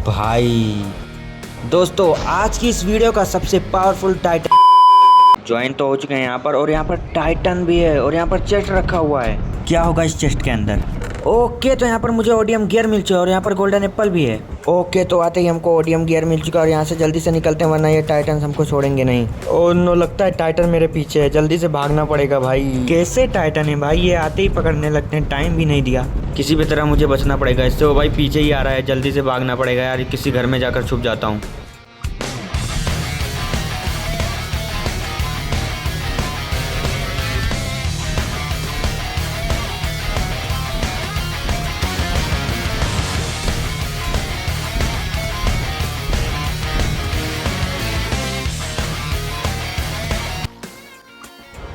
भाई दोस्तों, आज की इस वीडियो का सबसे पावरफुल टाइटन ज्वाइन तो हो चुके हैं यहाँ पर, और यहाँ पर टाइटन भी है, और यहाँ पर चेस्ट रखा हुआ है। क्या होगा इस चेस्ट के अंदर? ओके, तो यहाँ पर मुझे ओडियम गियर मिल चुका है, और यहाँ पर गोल्डन एप्पल भी है। ओके, तो आते ही हमको ओडियम गियर मिल चुका है, और यहाँ से जल्दी से निकलते हैं, वरना ये टाइटन हमको छोड़ेंगे नहीं। ओ नो, लगता है टाइटन मेरे पीछे है, जल्दी से भागना पड़ेगा भाई। कैसे टाइटन है भाई, ये आते ही पकड़ने लगते हैं, टाइम भी नहीं दिया। किसी भी तरह मुझे बचना पड़ेगा इससे। वो भाई पीछे ही आ रहा है, जल्दी से भागना पड़ेगा यार। किसी घर में जाकर छुप जाता हूँ।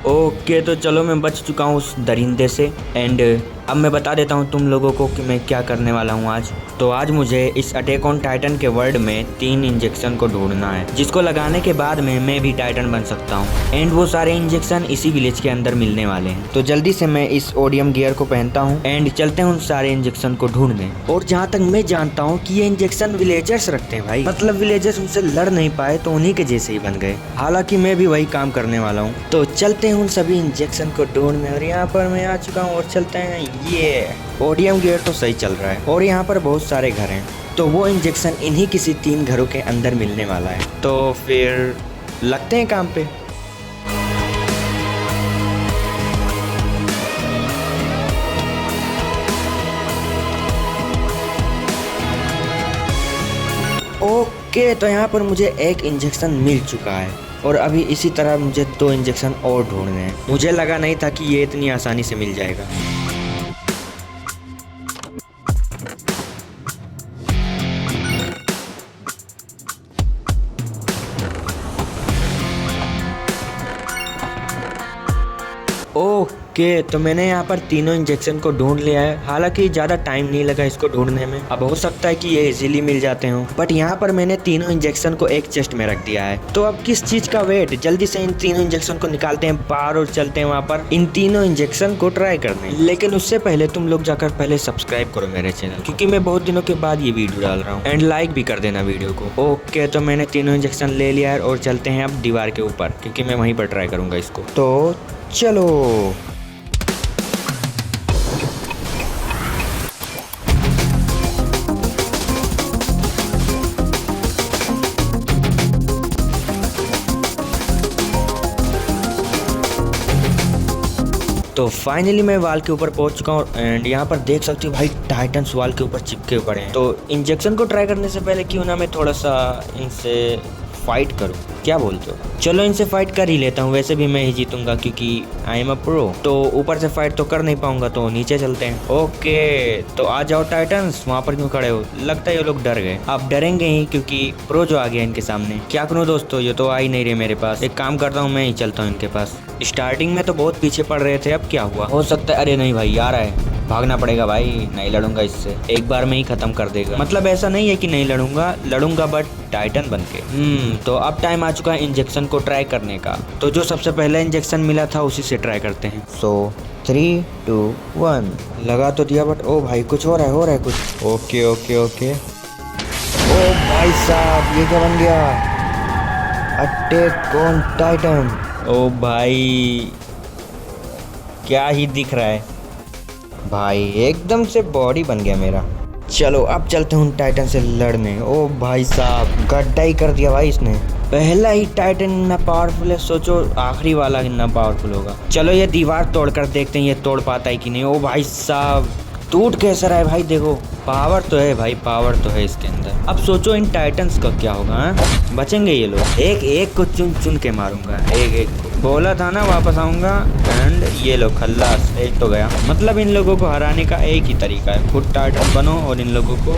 ओके, तो चलो मैं बच चुका हूँ उस दरिंदे से। एंड अब मैं बता देता हूँ तुम लोगों को कि मैं क्या करने वाला हूँ आज। तो आज मुझे इस अटैक ऑन टाइटन के वर्ल्ड में 3 इंजेक्शन को ढूंढना है, जिसको लगाने के बाद में मैं भी टाइटन बन सकता हूँ। एंड वो सारे इंजेक्शन इसी विलेज के अंदर मिलने वाले हैं। तो जल्दी से मैं इस ओडियम गियर को पहनता हूँ एंड चलते हैं उन सारे इंजेक्शन को ढूंढने। और जहाँ तक मैं जानता हूँ कि ये इंजेक्शन विलेजर्स रखते हैं भाई, मतलब विलेजर्स उनसे लड़ नहीं पाए तो उन्हीं के जैसे ही बन गए। हालांकि मैं भी वही काम करने वाला हूँ। तो चलते हैं उन सभी इंजेक्शन को ढूंढने, और यहाँ पर मैं आ चुका हूँ, और चलते हैं। ये ओडियम गियर तो सही चल रहा है, और यहाँ पर बहुत सारे घर हैं, तो वो इंजेक्शन इन्हीं किसी 3 घरों के अंदर मिलने वाला है। तो फिर लगते हैं काम पे। ओके, तो यहाँ पर मुझे एक इंजेक्शन मिल चुका है, और अभी इसी तरह मुझे 2 इंजेक्शन और ढूंढने हैं। मुझे लगा नहीं था कि ये इतनी आसानी से मिल जाएगा। ओके, तो मैंने यहाँ पर तीनों इंजेक्शन को ढूंढ लिया है। हालांकि ज़्यादा टाइम नहीं लगा इसको ढूंढने में। अब हो सकता है कि ये इजीली मिल जाते हो, बट यहाँ पर मैंने तीनों इंजेक्शन को एक चेस्ट में रख दिया है। तो अब किस चीज़ का वेट, जल्दी से इन तीनों इंजेक्शन को निकालते हैं बाहर, और चलते हैं वहाँ पर इन तीनों इंजेक्शन को ट्राई करने। लेकिन उससे पहले तुम लोग जाकर पहले सब्सक्राइब करो मेरे चैनल, क्योंकि मैं बहुत दिनों के बाद ये वीडियो डाल रहा हूँ। एंड लाइक भी कर देना वीडियो को। ओके, तो मैंने तीनों इंजेक्शन ले लिया है, और चलते हैं अब दीवार के ऊपर, क्योंकि मैं वहीं पर ट्राई करूँगा इसको। तो चलो। तो फाइनली मैं वाल के ऊपर पहुंच चुका हूँ, एंड यहाँ पर देख सकते हो भाई टाइटन्स वाल के ऊपर चिपके पड़े हैं। तो इंजेक्शन को ट्राई करने से पहले क्यों ना मैं थोड़ा सा इनसे फाइट करूँ, क्या बोलते हो? चलो इनसे फाइट कर ही लेता हूँ। वैसे भी मैं ही जीतूंगा, क्योंकि आई एम अ प्रो। तो ऊपर से फाइट तो कर नहीं पाऊंगा, तो नीचे चलते हैं। ओके, तो आ जाओ टाइटन्स। वहाँ पर क्यों खड़े हो? लगता है ये लोग डर गए। अब डरेंगे ही, क्योंकि प्रो जो आ गया इनके सामने। क्या करूँ दोस्तों, ये तो आ ही नहीं रहे मेरे पास। एक काम करता हूँ, मैं ही चलता हूँ इनके पास। स्टार्टिंग में तो बहुत पीछे पड़ रहे थे, अब क्या हुआ? हो सकता है, अरे नहीं भाई आ रहा है, भागना पड़ेगा भाई। नहीं लड़ूंगा इससे, एक बार में ही खत्म कर देगा। मतलब ऐसा नहीं है कि नहीं लड़ूंगा बट टाइटन बन के। तो अब टाइम आ चुका है इंजेक्शन को ट्राई करने का। तो जो सबसे पहला इंजेक्शन मिला था उसी से ट्राई करते हैं। सो 3 2 1 लगा तो दिया, बट ओ भाई कुछ हो रहा है कुछ। Okay okay okay. ओ भाई साहब, ये क्या बन गया? Attack on Titan. ओ भाई, क्या ही दिख रहा है भाई, एकदम से बॉडी बन गया मेरा। चलो अब चलते हैं उन टाइटन से लड़ने। ओ भाई साहब, गड्ढा ही कर दिया भाई इसने। पहला ही टाइटन इतना पावरफुल है, सोचो आखिरी वाला कितना पावरफुल होगा। चलो ये दीवार तोड़कर देखते हैं ये तोड़ पाता है कि नहीं। ओ भाई साहब, टूट कैसा रहा है भाई, देखो पावर तो है भाई, पावर तो है इसके अंदर। अब सोचो इन टाइटन्स का क्या होगा। बचेंगे ये लोग? एक एक को चुन चुन के मारूंगा, एक एक को। बोला था ना वापस आऊंगा। एंड ये लोग खल्लास, एक तो गया। मतलब इन लोगों को हराने का एक ही तरीका है, खुद टाइटन बनो और इन लोगों को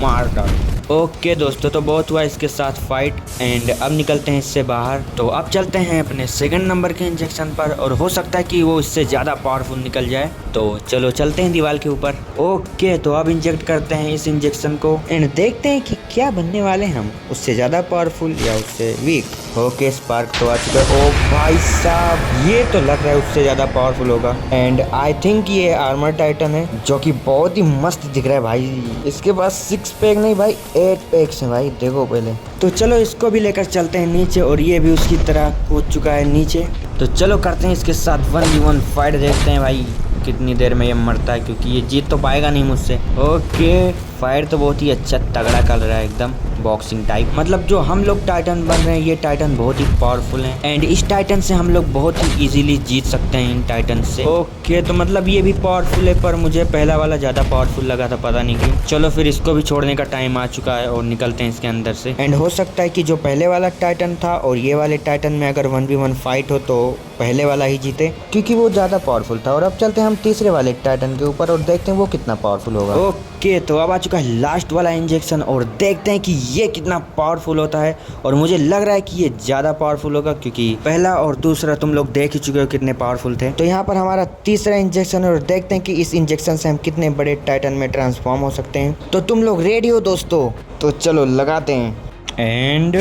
मार डालो। ओके दोस्तों, तो बहुत हुआ इसके साथ फाइट, एंड अब निकलते हैं इससे बाहर। तो अब चलते हैं अपने सेकंड नंबर के इंजेक्शन पर, और हो सकता है कि वो इससे ज़्यादा पावरफुल निकल जाए। तो चलो चलते हैं दीवार के ऊपर। ओके, तो अब इंजेक्ट करते हैं इस इंजेक्शन को, एंड देखते हैं कि क्या बनने वाले हैं हम, उससे ज़्यादा पावरफुल या उससे वीक। ओके, स्पार्क तो आ चुका है। ओ भाई साहब, ये तो लग रहा है उससे ज़्यादा पावरफुल होगा। एंड आई थिंक ये आर्मर टाइटन है, जो कि बहुत ही मस्त दिख रहा है भाई। इसके पास 6 पैक नहीं भाई, 8 पैक्स हैं भाई, देखो पहले। तो चलो इसको भी लेकर चलते हैं नीचे, और ये भी उसकी तरह कूद चुका है नीचे। तो चलो करते हैं इसके साथ 1v1 फाइट, देखते हैं भाई कितनी देर में ये मरता है, क्योंकि ये जीत तो पाएगा नहीं मुझसे। ओके, फाइट तो बहुत ही अच्छा तगड़ा कर रहा है, एकदम बॉक्सिंग टाइप। मतलब जो हम लोग टाइटन बन रहे हैं, ये टाइटन बहुत ही पावरफुल है, एंड इस टाइटन से हम लोग बहुत ही इजीली जीत सकते हैं इन टाइटन से। ओके, तो मतलब ये भी पावरफुल है, पर मुझे पहला वाला ज़्यादा पावरफुल लगा था, पता नहीं क्यों। चलो फिर इसको भी छोड़ने का टाइम आ चुका है और निकलते हैं इसके अंदर से। एंड हो सकता है कि जो पहले वाला टाइटन था और ये वाले टाइटन में अगर 1v1 फाइट हो तो पहले वाला ही जीते, क्योंकि वो ज़्यादा पावरफुल था। और अब चलते हैं हम तीसरे वाले टाइटन के ऊपर और देखते हैं वो कितना पावरफुल होगा। ओके, तो अब आ चुका है लास्ट वाला इंजेक्शन, और देखते हैं कि ये कितना पावरफुल होता है। और मुझे लग रहा है कि ये ज़्यादा पावरफुल होगा, क्योंकि पहला और दूसरा तुम लोग देख ही चुके हो कितने पावरफुल थे। तो यहाँ पर हमारा तीसरा इंजेक्शन है, और देखते हैं कि इस इंजेक्शन से हम कितने बड़े टाइटन में ट्रांसफॉर्म हो सकते हैं। तो तुम लोग रेडी हो दोस्तों? तो चलो लगाते हैं। एंड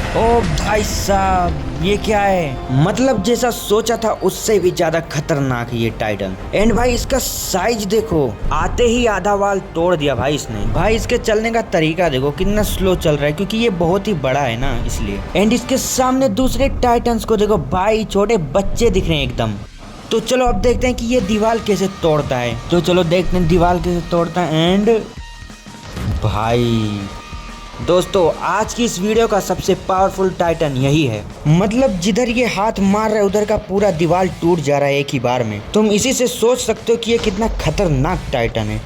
ओ भाई साहब, ये क्या है? मतलब जैसा सोचा था उससे भी ज्यादा खतरनाक है ये टाइटन। एंड भाई इसका साइज देखो, आते ही आधा वाल तोड़ दिया भाई इसने। भाई इसके चलने का तरीका देखो कितना स्लो चल रहा है, क्योंकि ये बहुत ही बड़ा है ना, इसलिए। एंड इसके सामने दूसरे टाइटन्स को देखो भाई, छोटे बच्चे दिख रहे हैं एकदम। तो चलो अब देखते हैं कि ये दीवार कैसे तोड़ता है। तो चलो देखते हैं दीवार कैसे तोड़ता है। एंड भाई दोस्तों, आज की इस वीडियो का सबसे पावरफुल टाइटन यही है। मतलब जिधर ये हाथ मार रहा है उधर का पूरा दीवार टूट जा रहा है एक ही बार में। तुम इसी से सोच सकते हो कि ये कितना खतरनाक टाइटन है।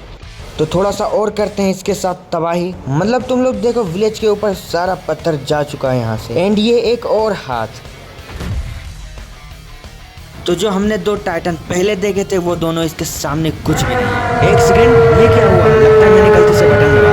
तो थोड़ा सा और करते हैं इसके साथ तबाही। मतलब तुम लोग देखो, विलेज के ऊपर सारा पत्थर जा चुका है यहाँ से। एंड ये एक और हाथ। तो जो हमने 2 टाइटन पहले देखे थे वो दोनों इसके सामने कुछ भी नहीं है। एक सेकंड, ये क्या हुआ? लगता है मैंने गलती से बटन दबा